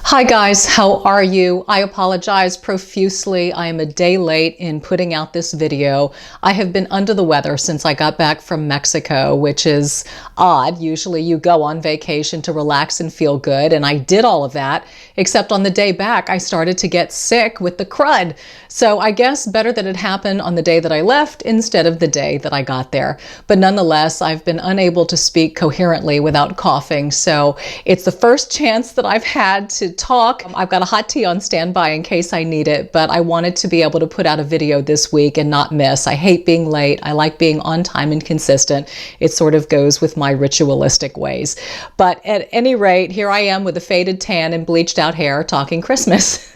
Hi guys, how are you? I apologize profusely. I am a day late in putting out this video. I have been under the weather since I got back from Mexico, which is odd. Usually you go on vacation to relax and feel good, and I did all of that, except on the day back I started to get sick with the crud. So I guess better that it happened on the day that I left instead of the day that I got there. But nonetheless, I've been unable to speak coherently without coughing, so it's the first chance that I've had to talk. I've got a hot tea on standby in case I need it, but I wanted to be able to put out a video this week and not miss. I hate being late. I like being on time and consistent. It sort of goes with my ritualistic ways. But at any rate, here I am with a faded tan and bleached out hair talking Christmas.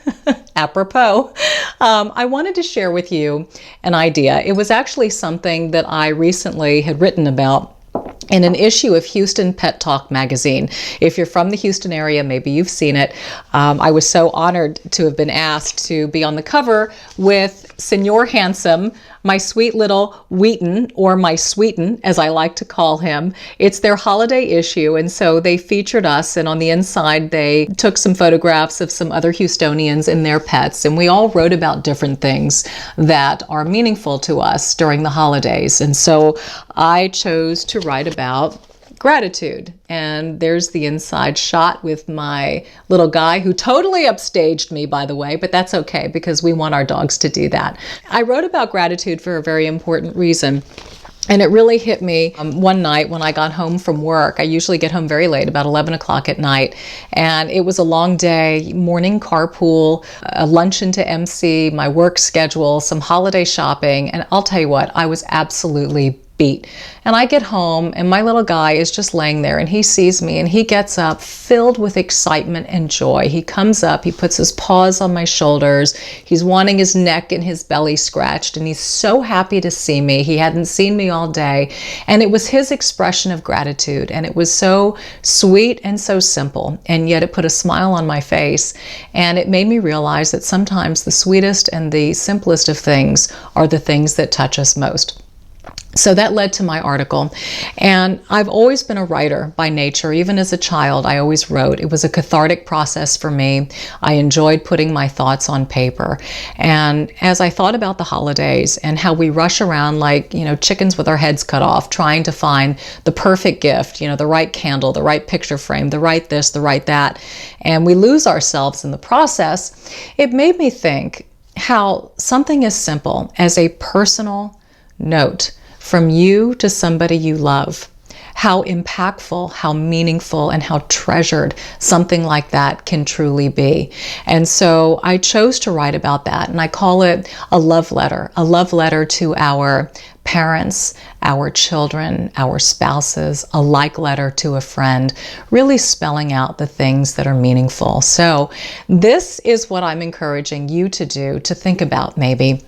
Apropos, I wanted to share with you an idea. It was actually something that I recently had written about in an issue of Houston Pet Talk magazine. If you're from the Houston area, maybe you've seen it. I was so honored to have been asked to be on the cover with Senor Handsome, my sweet little Wheaton, or my Sweeten, as I like to call him. It's their holiday issue, and so they featured us, and on the inside they took some photographs of some other Houstonians and their pets, and we all wrote about different things that are meaningful to us during the holidays. And so I chose to write about gratitude. And there's the inside shot with my little guy, who totally upstaged me, by the way, but that's okay because we want our dogs to do that. I wrote about gratitude for a very important reason. And it really hit me one night when I got home from work. I usually get home very late, about 11 o'clock at night. And it was a long day, morning carpool, a luncheon to MC, my work schedule, some holiday shopping. And I'll tell you what, I was absolutely beat. And I get home and my little guy is just laying there and he sees me and he gets up filled with excitement and joy. He comes up, he puts his paws on my shoulders. He's wanting his neck and his belly scratched and he's so happy to see me. He hadn't seen me all day. And it was his expression of gratitude. And it was so sweet and so simple. And yet it put a smile on my face. And it made me realize that sometimes the sweetest and the simplest of things are the things that touch us most. So that led to my article. And I've always been a writer by nature. Even as a child, I always wrote. It was a cathartic process for me. I enjoyed putting my thoughts on paper. And as I thought about the holidays and how we rush around like, chickens with our heads cut off, trying to find the perfect gift, the right candle, the right picture frame, the right this, the right that, and we lose ourselves in the process, it made me think how something as simple as a personal note from you to somebody you love, how impactful, how meaningful, and how treasured something like that can truly be. And so I chose to write about that, and I call it a love letter to our parents, our children, our spouses, a like letter to a friend, really spelling out the things that are meaningful. So this is what I'm encouraging you to do, to think about maybe,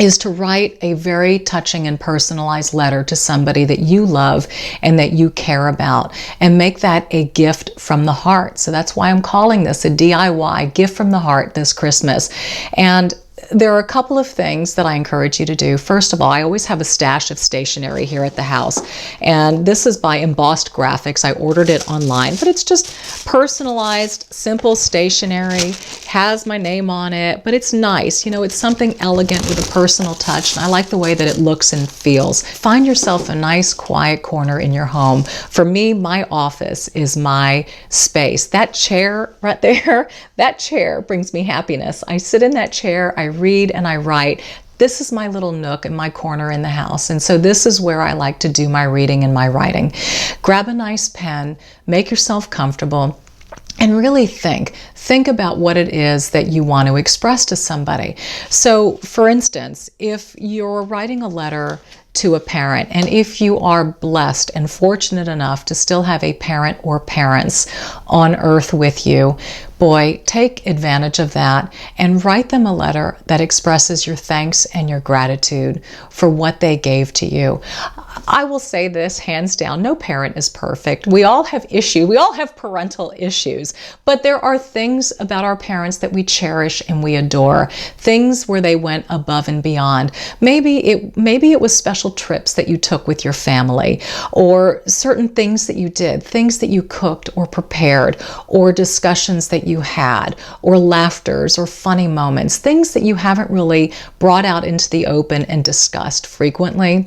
is to write a very touching and personalized letter to somebody that you love and that you care about, and make that a gift from the heart. So that's why I'm calling this a DIY gift from the heart this Christmas. And there are a couple of things that I encourage you to do. First of all, I always have a stash of stationery here at the house. And this is by Embossed Graphics. I ordered it online, but it's just personalized, simple stationery, has my name on it, but it's nice. It's something elegant with a personal touch. And I like the way that it looks and feels. Find yourself a nice, quiet corner in your home. For me, my office is my space. That chair right there, that chair brings me happiness. I sit in that chair, I read and I write. This is my little nook and my corner in the house. And so this is where I like to do my reading and my writing. Grab a nice pen, make yourself comfortable, and really think about what it is that you want to express to somebody. So for instance, if you're writing a letter to a parent, and if you are blessed and fortunate enough to still have a parent or parents on earth with you, boy, take advantage of that and write them a letter that expresses your thanks and your gratitude for what they gave to you. I will say this hands down, no parent is perfect. We all have issues. We all have parental issues, but there are things about our parents that we cherish and we adore, things where they went above and beyond. Maybe it was special special trips that you took with your family, or certain things that you did, things that you cooked or prepared, or discussions that you had, or laughters or funny moments, things that you haven't really brought out into the open and discussed frequently.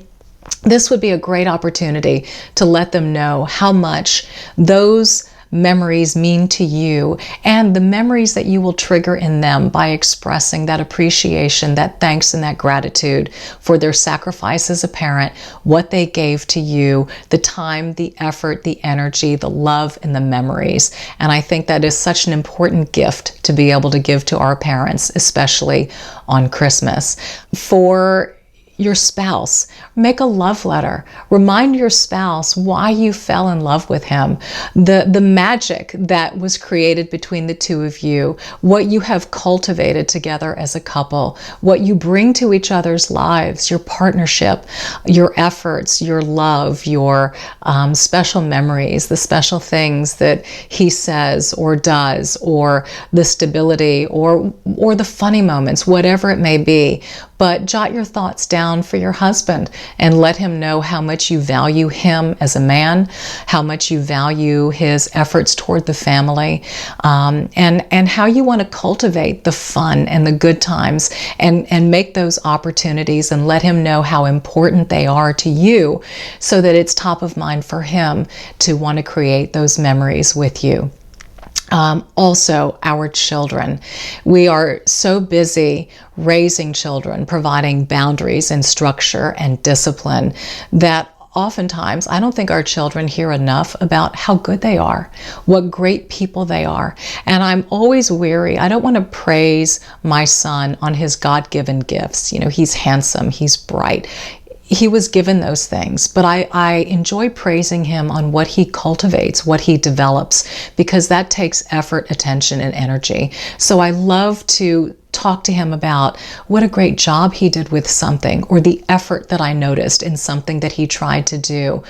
This would be a great opportunity to let them know how much those memories mean to you, and the memories that you will trigger in them by expressing that appreciation, that thanks, and that gratitude for their sacrifice as a parent, what they gave to you, the time, the effort, the energy, the love, and the memories. And I think that is such an important gift to be able to give to our parents, especially on Christmas. For your spouse, make a love letter. Remind your spouse why you fell in love with him, the magic that was created between the two of you, what you have cultivated together as a couple, what you bring to each other's lives, your partnership, your efforts, your love, your special memories, the special things that he says or does, or the stability, or the funny moments, whatever it may be. But jot your thoughts down for your husband and let him know how much you value him as a man, how much you value his efforts toward the family, and how you want to cultivate the fun and the good times and make those opportunities, and let him know how important they are to you, so that it's top of mind for him to want to create those memories with you. Also, our children. We are so busy raising children, providing boundaries and structure and discipline, that oftentimes I don't think our children hear enough about how good they are, what great people they are. And I'm always weary. I don't want to praise my son on his God-given gifts. You know, he's handsome, he's bright. He was given those things, but I enjoy praising him on what he cultivates, what he develops, because that takes effort, attention, and energy. So I love to talk to him about what a great job he did with something, or the effort that I noticed in something that he tried to do,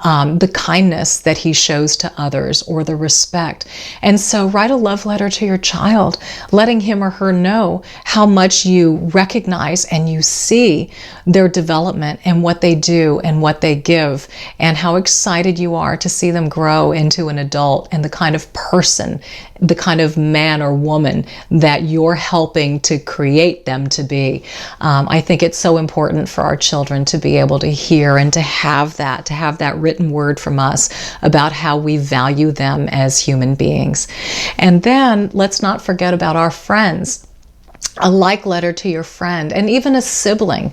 the kindness that he shows to others, or the respect. And so write a love letter to your child, letting him or her know how much you recognize and you see their development and what they do and what they give, and how excited you are to see them grow into an adult and the kind of person, the kind of man or woman that you're helping to create them to be. I think it's so important for our children to be able to hear and to have that written word from us about how we value them as human beings. And then let's not forget about our friends. A like letter to your friend, and even a sibling.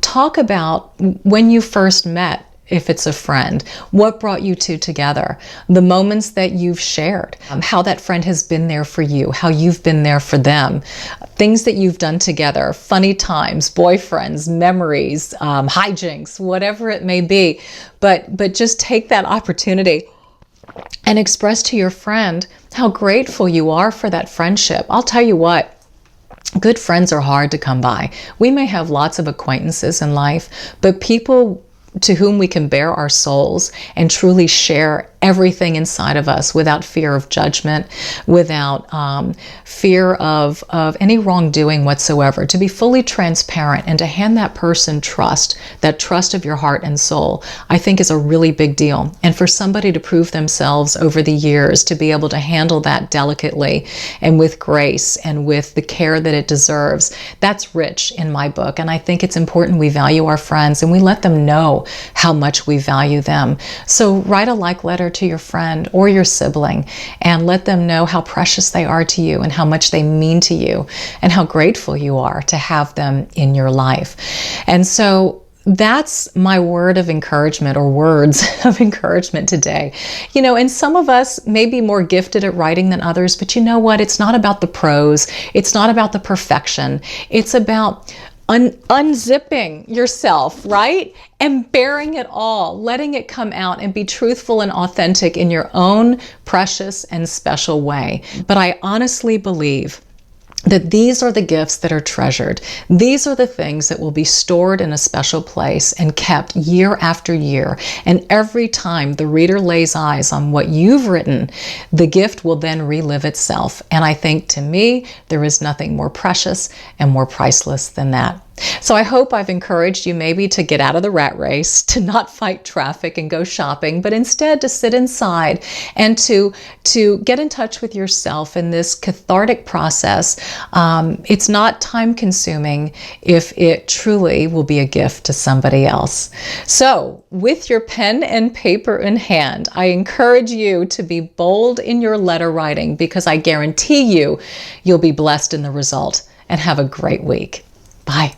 Talk about when you first met, if it's a friend, what brought you two together, the moments that you've shared, how that friend has been there for you, how you've been there for them, things that you've done together, funny times, boyfriends, memories, hijinks, whatever it may be. But just take that opportunity and express to your friend how grateful you are for that friendship. I'll tell you what, good friends are hard to come by. We may have lots of acquaintances in life, but people to whom we can bare our souls and truly share everything inside of us without fear of judgment, without fear of any wrongdoing whatsoever, to be fully transparent and to hand that person trust, that trust of your heart and soul, I think is a really big deal. And for somebody to prove themselves over the years to be able to handle that delicately and with grace and with the care that it deserves, that's rich in my book. And I think it's important we value our friends and we let them know how much we value them. So write a like letter to your friend or your sibling and let them know how precious they are to you and how much they mean to you and how grateful you are to have them in your life. And so that's my word of encouragement, or words of encouragement today. You know, and some of us may be more gifted at writing than others, but you know what? It's not about the prose. It's not about the perfection. It's about unzipping yourself, right? And bearing it all, letting it come out and be truthful and authentic in your own precious and special way. But I honestly believe that these are the gifts that are treasured. These are the things that will be stored in a special place and kept year after year. And every time the reader lays eyes on what you've written, the gift will then relive itself. And I think, to me, there is nothing more precious and more priceless than that. So I hope I've encouraged you maybe to get out of the rat race, to not fight traffic and go shopping, but instead to sit inside and to get in touch with yourself in this cathartic process. It's not time consuming if it truly will be a gift to somebody else. So with your pen and paper in hand, I encourage you to be bold in your letter writing, because I guarantee you'll be blessed in the result. And have a great week. Bye.